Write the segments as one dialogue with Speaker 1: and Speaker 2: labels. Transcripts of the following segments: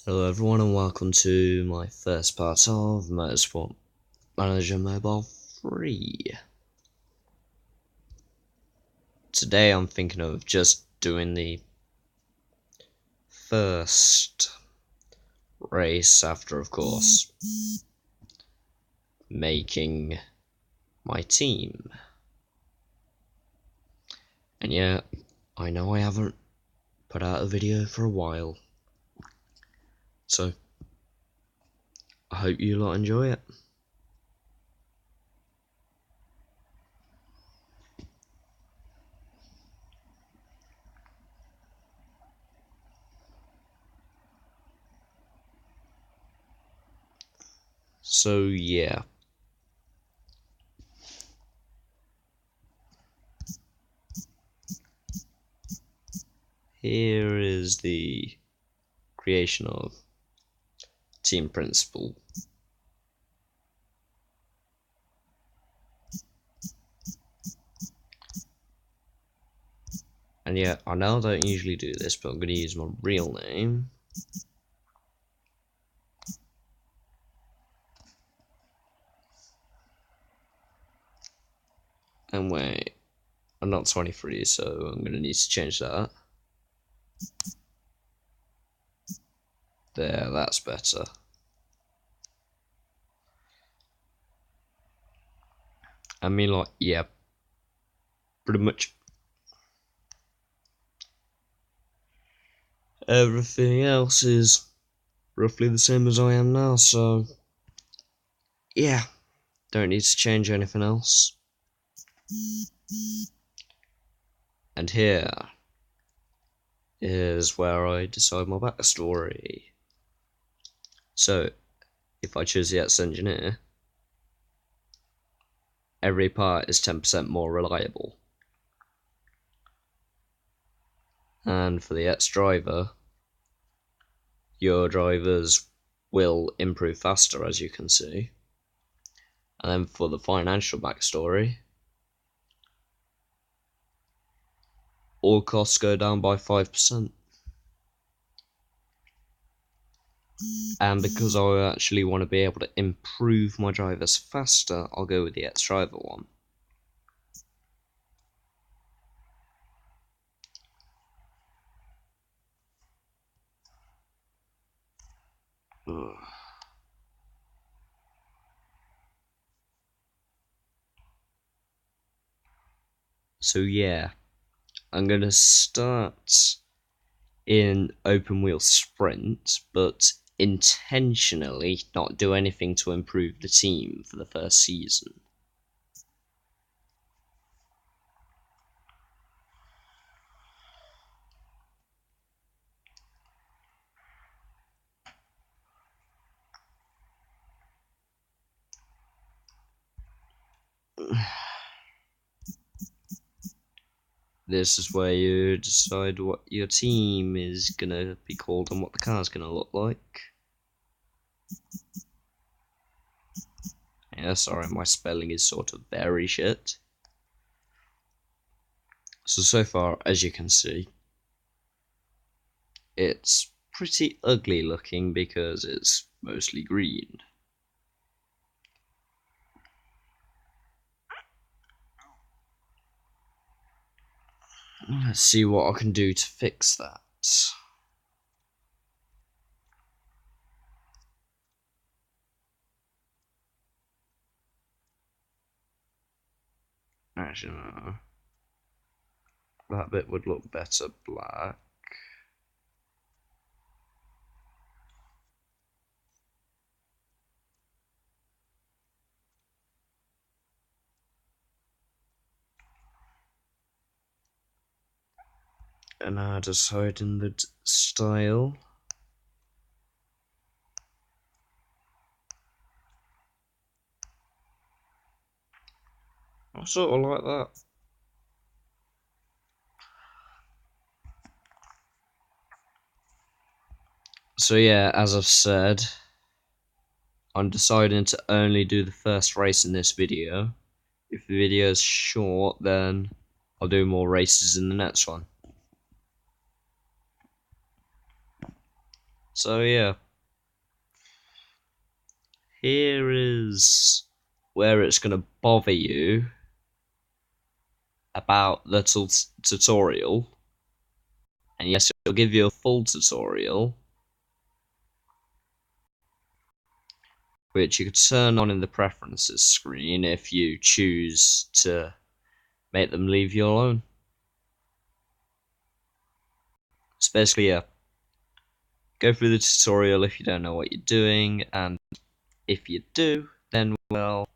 Speaker 1: Hello everyone and welcome to my first part of Motorsport Manager Mobile 3. Today I'm thinking of just doing the first race after, of course, making my team. And yeah, I know I haven't put out a video for a while, so I hope you lot enjoy it. So yeah. Here is the creation of team principal. And yeah, I know I don't usually do this, but I'm going to use my real name. And wait, I'm not 23, so I'm going to need to change that. There, that's better. I mean, like, yeah, pretty much everything else is roughly the same as I am now, so yeah, don't need to change anything else. And here is where I decide my backstory. So, if I choose the ex-engineer, every part is 10% more reliable. And for the ex-driver, your drivers will improve faster, as you can see. And then for the financial backstory, all costs go down by 5%. And because I actually want to be able to improve my drivers faster, I'll go with the ex-driver one. Ugh. So yeah, I'm going to start in open wheel sprint, but intentionally not do anything to improve the team for the first season. This is where you decide what your team is gonna be called and what the car's gonna look like. Yeah, sorry, my spelling is sort of very shit. So far, as you can see, it's pretty ugly looking because it's mostly green. Let's see what I can do to fix that. Actually, no. That bit would look better black. And now deciding the style. I sort of like that. So yeah, as I've said, I'm deciding to only do the first race in this video. If the video is short, then I'll do more races in the next one. So yeah, here is where it's going to bother you about the tutorial. And yes, it'll give you a full tutorial, which you could turn on in the preferences screen if you choose to make them leave you alone. So basically, yeah, go through the tutorial if you don't know what you're doing, and if you do, then, well,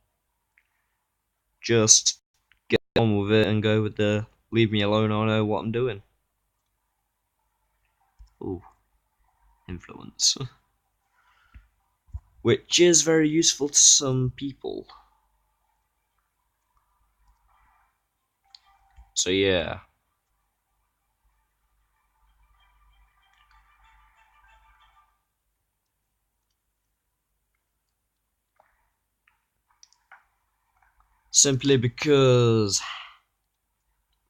Speaker 1: just get on with it and go with the leave me alone, I know what I'm doing. Ooh, influence. Which is very useful to some people. So yeah. Simply because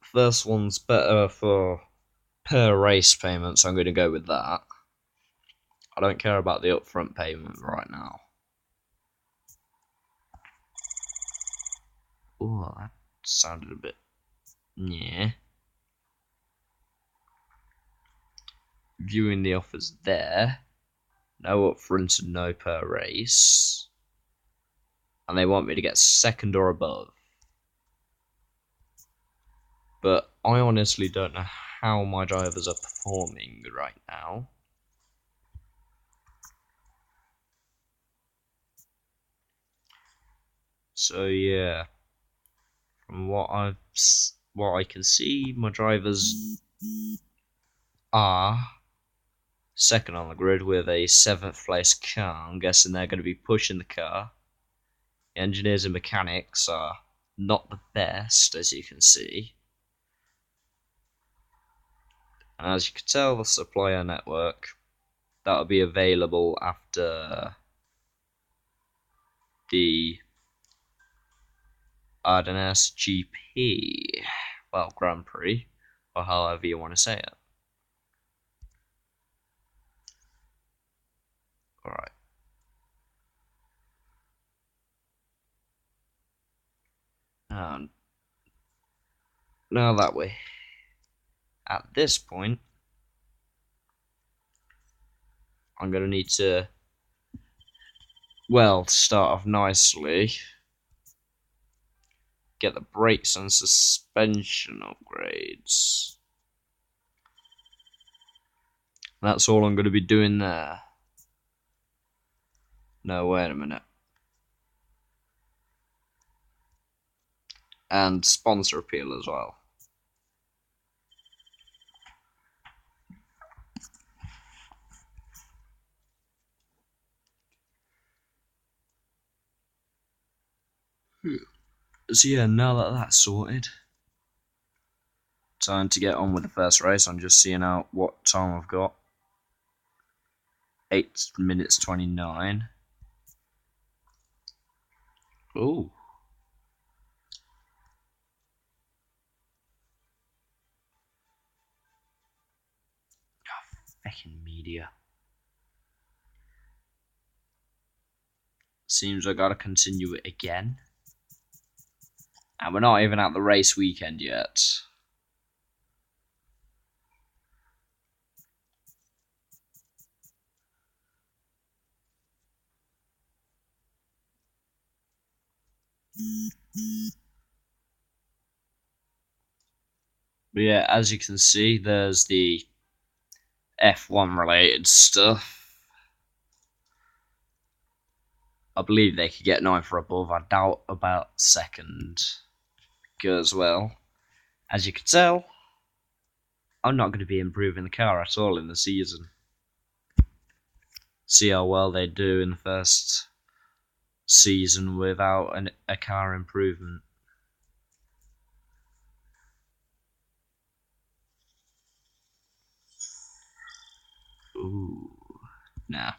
Speaker 1: first one's better for per race payments, so I'm going to go with that. I don't care about the upfront payment right now. Oh, that sounded a bit... yeah. Viewing the offers there. No upfront and no per race. And they want me to get second or above. But I honestly don't know how my drivers are performing right now. So yeah, from what I can see, my drivers are second on the grid with a 7th place car. I'm guessing they're going to be pushing the car. The engineers and mechanics are not the best, as you can see. And as you can tell, the supplier network that'll be available after the Ardennes GP, well, Grand Prix, or however you want to say it. Alright. And now that we're at this point, I'm going to need to, well, start off nicely. Get the brakes and suspension upgrades. That's all I'm going to be doing there. No, wait a minute. And sponsor appeal as well. So yeah, now that that's sorted, time to get on with the first race. I'm just seeing out what time I've got. 8 minutes 29. Ooh. Fucking media. Seems I gotta continue it again. And we're not even at the race weekend yet. But yeah, as you can see, there's the F1 related stuff. I believe they could get 9 for above. I doubt about second goes well. As you can tell, I'm not going to be improving the car at all in the season. See how well they do in the first season without a car improvement. Ooh, nah.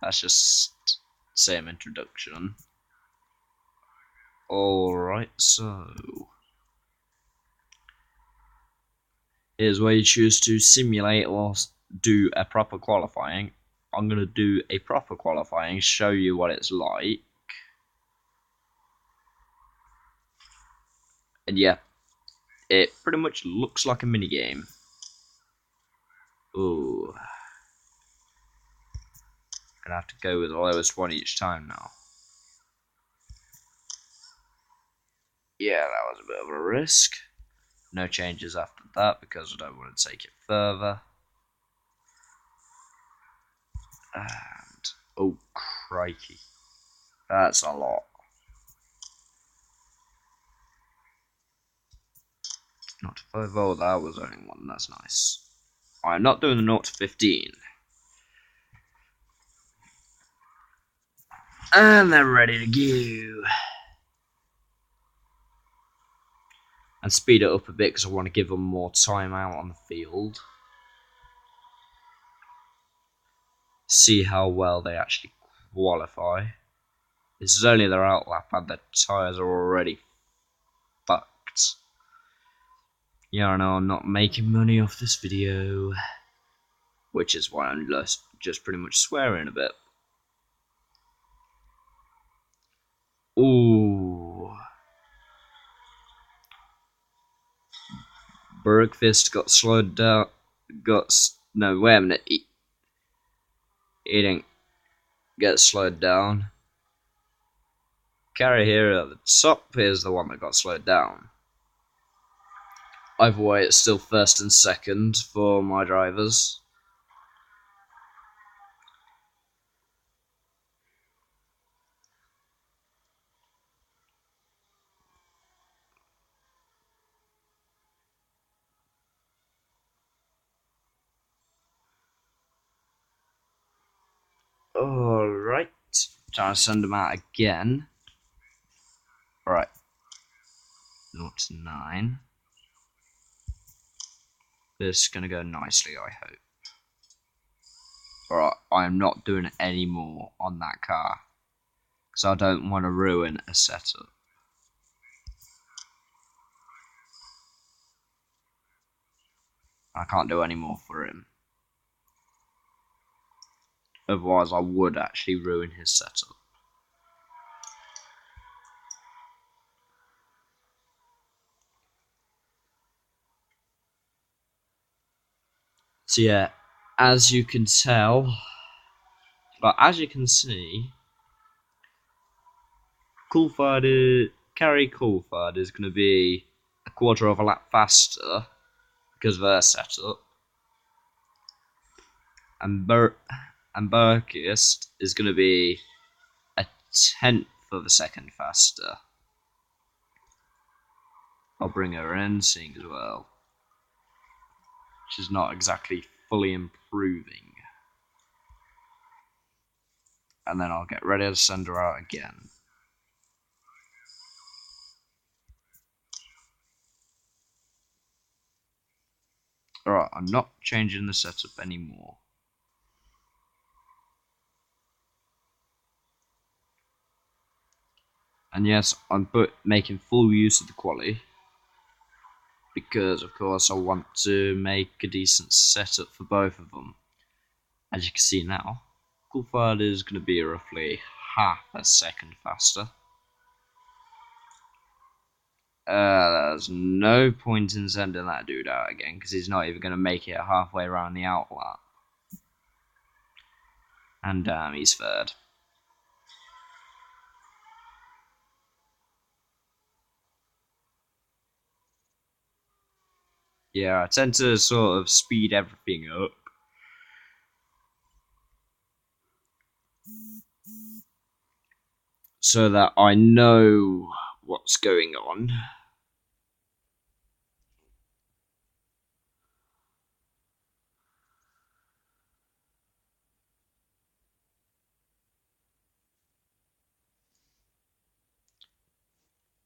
Speaker 1: That's just same introduction. Alright, so here's where you choose to simulate or do a proper qualifying. I'm going to do a proper qualifying, show you what it's like. And yeah, it pretty much looks like a minigame. Ooh. Gonna have to go with the lowest one each time now. Yeah, that was a bit of a risk. No changes after that because I don't want to take it further. And oh crikey, that's a lot. Not to 5. Oh, that was only one. That's nice. I'm not doing the 0 to 15. And they're ready to go. And speed it up a bit because I want to give them more time out on the field. See how well they actually qualify. This is only their outlap and their tyres are already fucked. Yeah, I know I'm not making money off this video. Which is why I'm just pretty much swearing a bit. Ooh. Bergfist got slowed down. No, wait a minute. He didn't get slowed down. Carry here at the top is the one that got slowed down. Either way, it's still first and second for my drivers. Alright. Trying to send them out again. Alright. 0 to 9. This is going to go nicely, I hope. Alright, I am not doing any more on that car. Because I don't want to ruin a setup. I can't do any more for him. Otherwise, I would actually ruin his setup. So yeah, as you can tell, but as you can see, Carry Coulthard is going to be a quarter of a lap faster because of their setup, and Burkist is going to be a 1/10 of a second faster. I'll bring her in, seeing as well. She's not exactly fully improving. And then I'll get ready to send her out again. Alright, I'm not changing the setup anymore. And yes, I'm making full use of the quali. Because, of course, I want to make a decent setup for both of them. As you can see now, Coulthard is going to be roughly half a second faster. There's no point in sending that dude out again, because he's not even going to make it halfway around the outlap. And he's third. Yeah, I tend to sort of speed everything up. So that I know what's going on.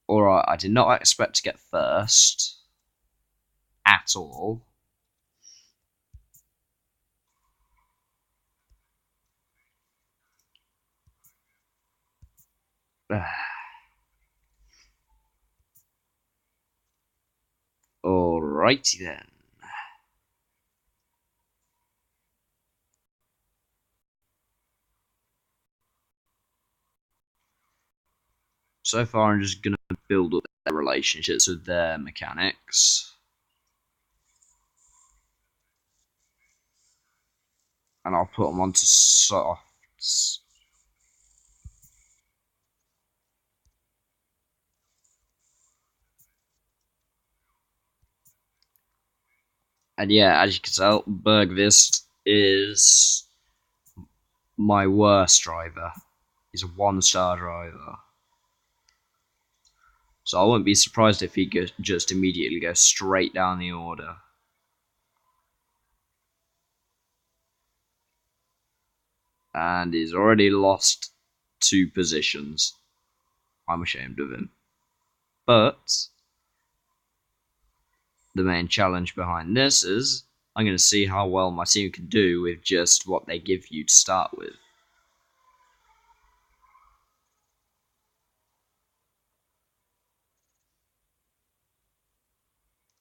Speaker 1: Alright, I did not expect to get first. At all. Alrighty then. So far, I'm just gonna build up their relationships with their mechanics, and I'll put them onto softs. And yeah, as you can tell, Bergvist is my worst driver. He's a 1-star driver. So I wouldn't be surprised if he just immediately goes straight down the order. And he's already lost 2 positions. I'm ashamed of him. But the main challenge behind this is I'm going to see how well my team can do with just what they give you to start with.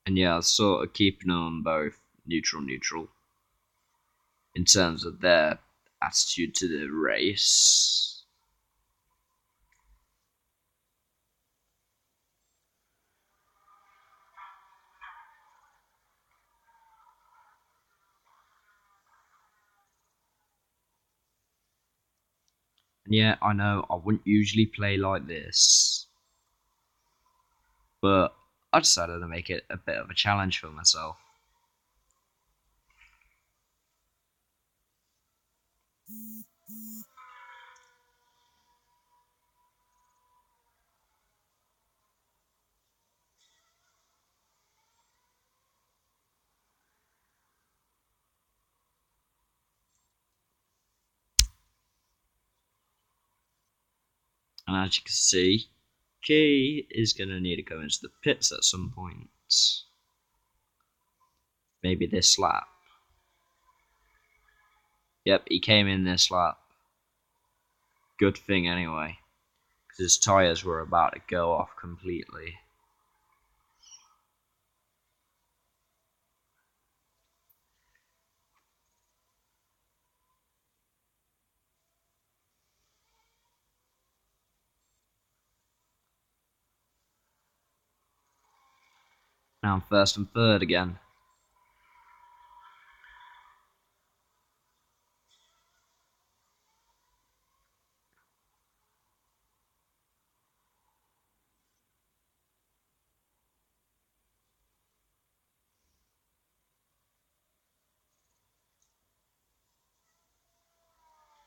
Speaker 1: And yeah, sort of keeping them both neutral in terms of their attitude to the race. And yeah, I know I wouldn't usually play like this, but I decided to make it a bit of a challenge for myself. And as you can see, Key is going to need to go into the pits at some point. Maybe this lap. Yep, he came in this lap. Good thing anyway, because his tyres were about to go off completely. Now I'm first and third again.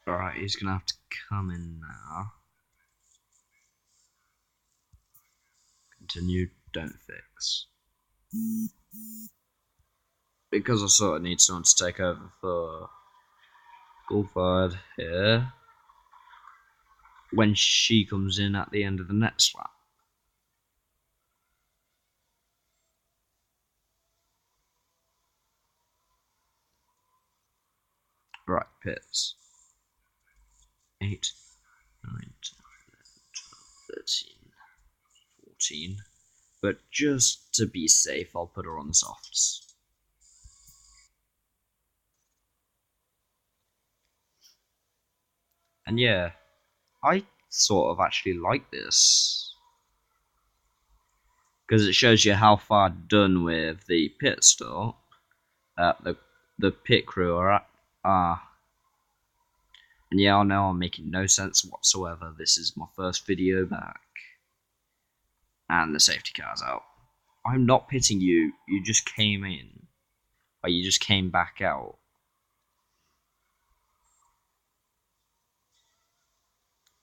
Speaker 1: Alright, he's going to have to come in now. Continue, don't fix. Because I sort of need someone to take over for Gulfard here when she comes in at the end of the next lap. Right, pits. 8, 9, 10, 11, 12, 13, 14. But just to be safe, I'll put her on softs. And yeah, I sort of actually like this. Because it shows you how far done with the pit stop the pit crew are at. And yeah, I know I'm making no sense whatsoever. This is my first video back. And the safety car's out. I'm not pitting you. You just came in. Or you just came back out.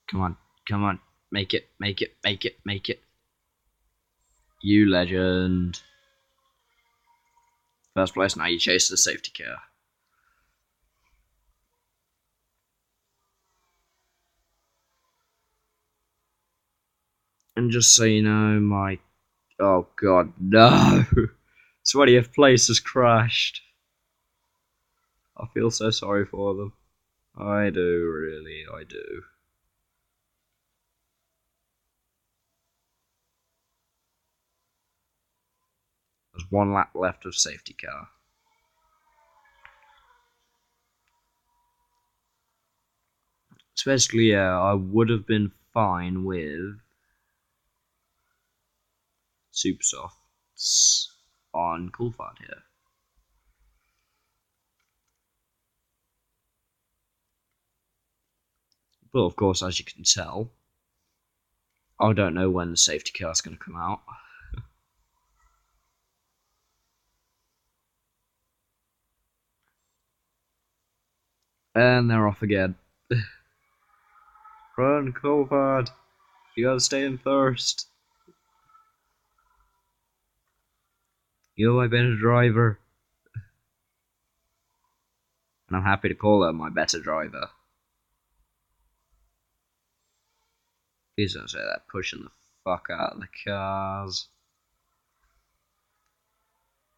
Speaker 1: Come on. Come on. Make it. Make it. Make it. Make it. You legend. First place. Now you chase the safety car. And just so you know, my... Oh god, no! 20th place has crashed. I feel so sorry for them. I do, really, I do. There's 1 lap left of safety car. So basically, yeah, I would have been fine with super softs on Coolford here. But of course, as you can tell, I don't know when the safety car is going to come out. And they're off again. Run, Coolford! You gotta stay in first. You're my better driver. And I'm happy to call her my better driver. Please don't say that, pushing the fuck out of the cars.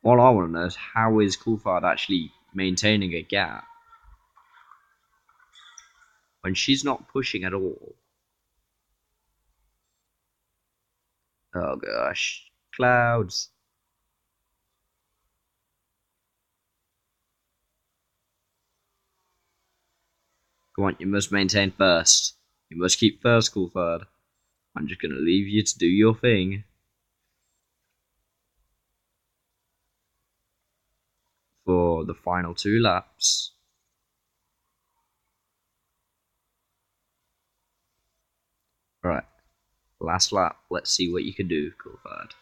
Speaker 1: All I want to know is how is Coolford actually maintaining a gap when she's not pushing at all? Oh gosh. Clouds. Come on, you must maintain first. You must keep first, Coolford. I'm just gonna leave you to do your thing. For the final 2 laps. Right. Last lap. Let's see what you can do, Coolford.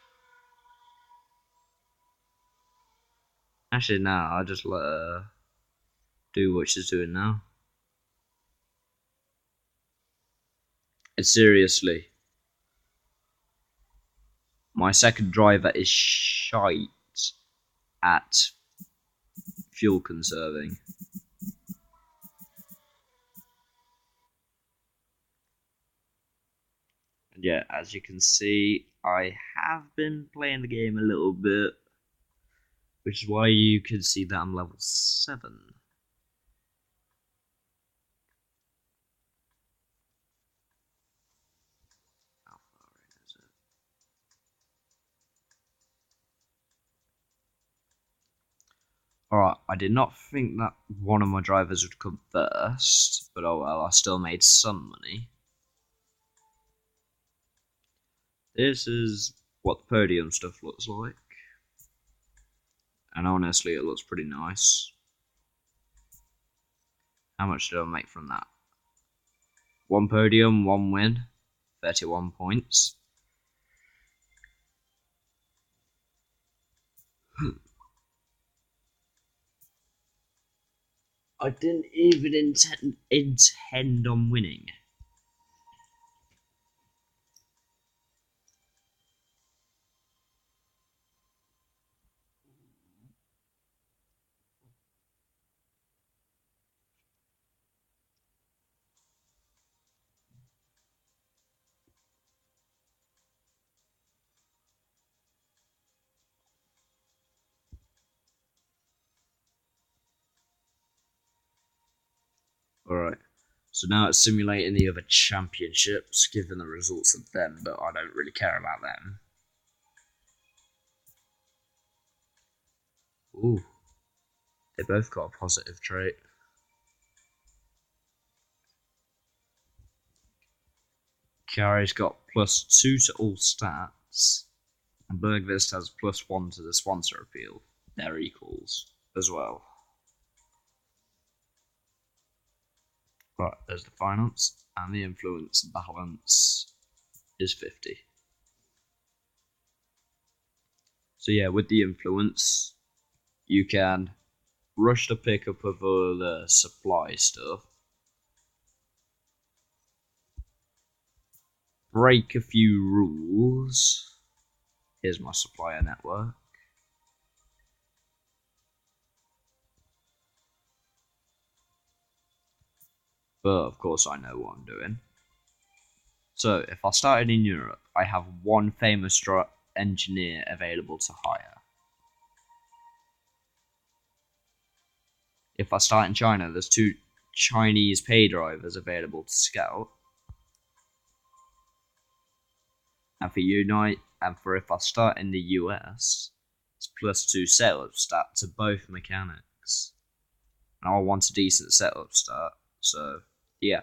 Speaker 1: Actually, no, I'll just let her do what she's doing now. And seriously, my second driver is shite at fuel conserving. And yeah, as you can see, I have been playing the game a little bit, which is why you can see that I'm level 7. How far in is it? Alright, I did not think that one of my drivers would come first, but oh well, I still made some money. This is what the podium stuff looks like. And honestly, it looks pretty nice. How much did I make from that? 1 podium, 1 win, 31 points. I didn't even intend on winning. Alright, so now it's simulating the other championships, given the results of them, but I don't really care about them. Ooh, they both got a positive trait. Chiari's got +2 to all stats, and Bergvist has +1 to the sponsor appeal. They're equals as well. Right, there's the finance, and the influence balance is 50. So yeah, with the influence, you can rush the pickup of all the supply stuff, break a few rules. Here's my supplier network. But of course I know what I'm doing. So if I started in Europe, I have 1 famous engineer available to hire. If I start in China, there's 2 Chinese pay drivers available to scout. And for if I start in the US, it's +2 setup stat to both mechanics. And I want a decent setup start, so yeah.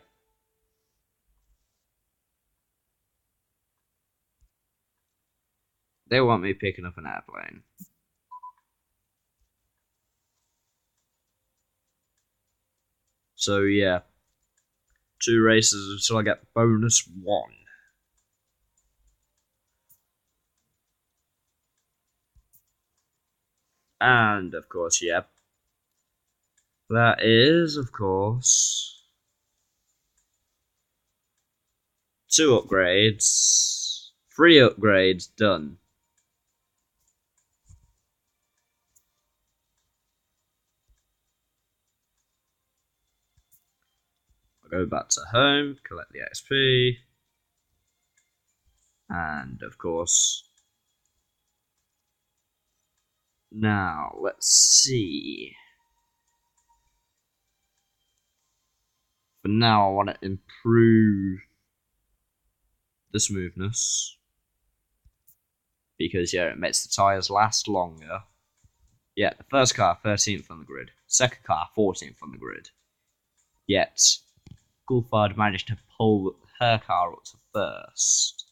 Speaker 1: They want me picking up an airplane. So yeah, 2 races until I get bonus 1. And of course, yeah, that is, of course, 2 upgrades, 3 upgrades done. I'll go back to home, collect the XP, and of course, now let's see. For now, I want to improve the smoothness because yeah, it makes the tyres last longer. Yeah, the first car 13th on the grid, second car 14th on the grid. Yet Coulthard managed to pull her car up to first.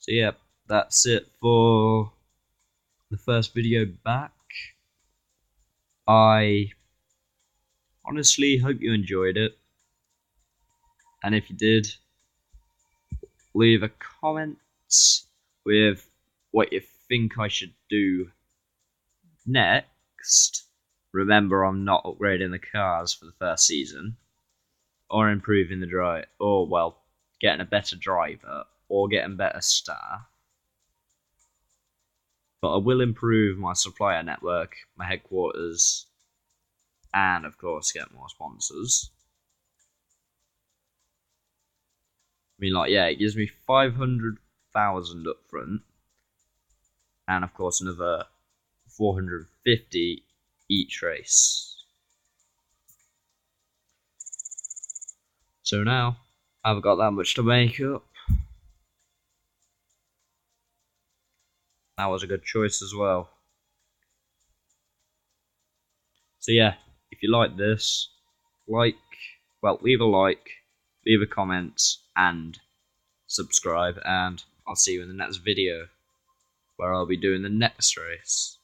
Speaker 1: So yeah, that's it for the first video back. I honestly hope you enjoyed it. And if you did, leave a comment with what you think I should do next. Remember, I'm not upgrading the cars for the first season, or improving the drive, or well, getting a better driver, or getting better staff. But I will improve my supplier network, my headquarters, and of course get more sponsors. I mean, like, yeah, it gives me 500,000 up front, and of course another 450 each race. So now, I haven't got that much to make up. That was a good choice as well. So yeah, if you like this, leave a like, leave a comment, and subscribe, and I'll see you in the next video, where I'll be doing the next race.